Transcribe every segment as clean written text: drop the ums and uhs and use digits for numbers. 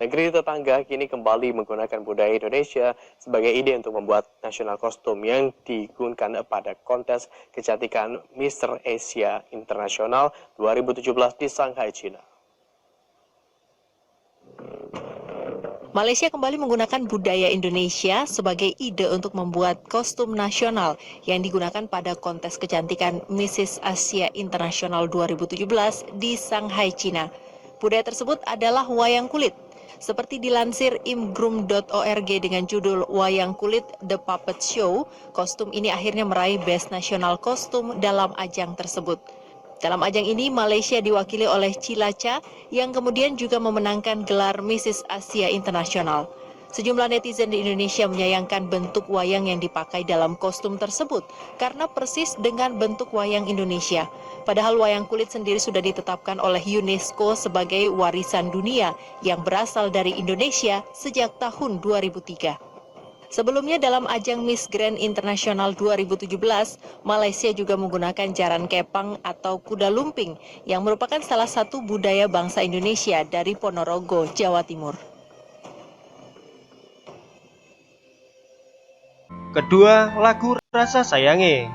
Negeri tetangga kini kembali menggunakan budaya Indonesia sebagai ide untuk membuat nasional kostum yang digunakan pada kontes kecantikan Mr. Asia Internasional 2017 di Shanghai, China. Malaysia kembali menggunakan budaya Indonesia sebagai ide untuk membuat kostum nasional yang digunakan pada kontes kecantikan Mrs. Asia Internasional 2017 di Shanghai, China. Budaya tersebut adalah wayang kulit. Seperti dilansir imgrum.org dengan judul Wayang Kulit The Puppet Show, kostum ini akhirnya meraih Best National Kostum dalam ajang tersebut. Dalam ajang ini, Malaysia diwakili oleh Cilaca yang kemudian juga memenangkan gelar Mrs. Asia Internasional. Sejumlah netizen di Indonesia menyayangkan bentuk wayang yang dipakai dalam kostum tersebut karena persis dengan bentuk wayang Indonesia. Padahal wayang kulit sendiri sudah ditetapkan oleh UNESCO sebagai warisan dunia yang berasal dari Indonesia sejak tahun 2003. Sebelumnya dalam ajang Miss Grand International 2017, Malaysia juga menggunakan jaran kepang atau kuda lumping yang merupakan salah satu budaya bangsa Indonesia dari Ponorogo, Jawa Timur. Kedua, lagu Rasa Sayange.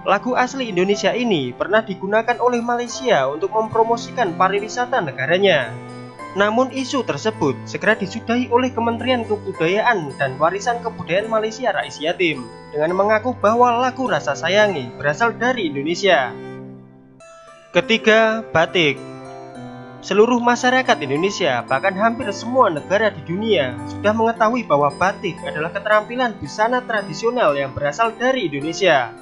Lagu asli Indonesia ini pernah digunakan oleh Malaysia untuk mempromosikan pariwisata negaranya. Namun isu tersebut segera disudahi oleh Kementerian Kebudayaan dan Warisan Kebudayaan Malaysia Rais Yatim dengan mengaku bahwa lagu Rasa Sayange berasal dari Indonesia. Ketiga, batik. Seluruh masyarakat Indonesia, bahkan hampir semua negara di dunia, sudah mengetahui bahwa batik adalah keterampilan busana tradisional yang berasal dari Indonesia.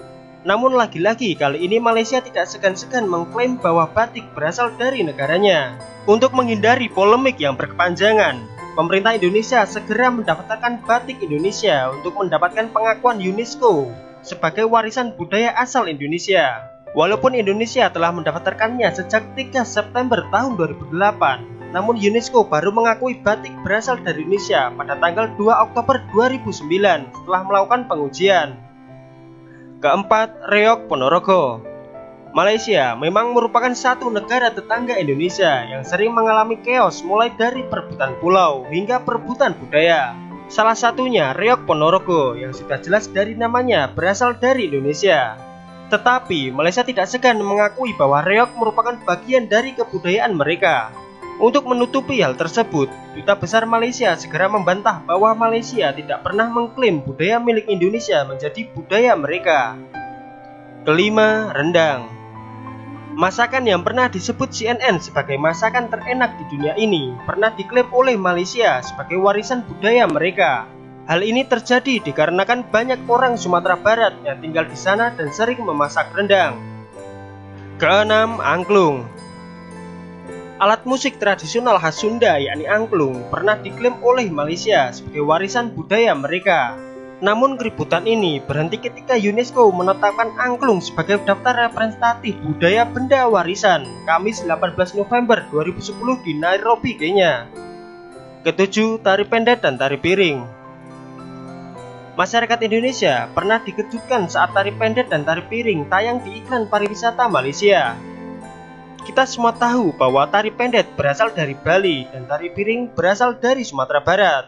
Namun lagi-lagi kali ini Malaysia tidak segan-segan mengklaim bahwa batik berasal dari negaranya. Untuk menghindari polemik yang berkepanjangan, pemerintah Indonesia segera mendaftarkan batik Indonesia untuk mendapatkan pengakuan UNESCO sebagai warisan budaya asal Indonesia. Walaupun Indonesia telah mendaftarkannya sejak 3 September tahun 2008, namun UNESCO baru mengakui batik berasal dari Indonesia pada tanggal 2 Oktober 2009 setelah melakukan pengujian. Keempat, Reog Ponorogo. Malaysia memang merupakan satu negara tetangga Indonesia yang sering mengalami chaos mulai dari perebutan pulau hingga perebutan budaya. Salah satunya Reog Ponorogo yang sudah jelas dari namanya berasal dari Indonesia. Tetapi Malaysia tidak segan mengakui bahwa reog merupakan bagian dari kebudayaan mereka. Untuk menutupi hal tersebut, Duta Besar Malaysia segera membantah bahwa Malaysia tidak pernah mengklaim budaya milik Indonesia menjadi budaya mereka. Kelima, rendang. Masakan yang pernah disebut CNN sebagai masakan terenak di dunia ini pernah diklaim oleh Malaysia sebagai warisan budaya mereka. Hal ini terjadi dikarenakan banyak orang Sumatera Barat yang tinggal di sana dan sering memasak rendang. Keenam, angklung. Alat musik tradisional khas Sunda yakni angklung pernah diklaim oleh Malaysia sebagai warisan budaya mereka. Namun keributan ini berhenti ketika UNESCO menetapkan angklung sebagai daftar representatif budaya benda warisan Kamis 18 November 2010 di Nairobi, Kenya. Ketujuh, tari pendet dan tari piring. Masyarakat Indonesia pernah dikejutkan saat tari pendet dan tari piring tayang di iklan pariwisata Malaysia. Kita semua tahu bahwa tari pendet berasal dari Bali dan tari piring berasal dari Sumatera Barat.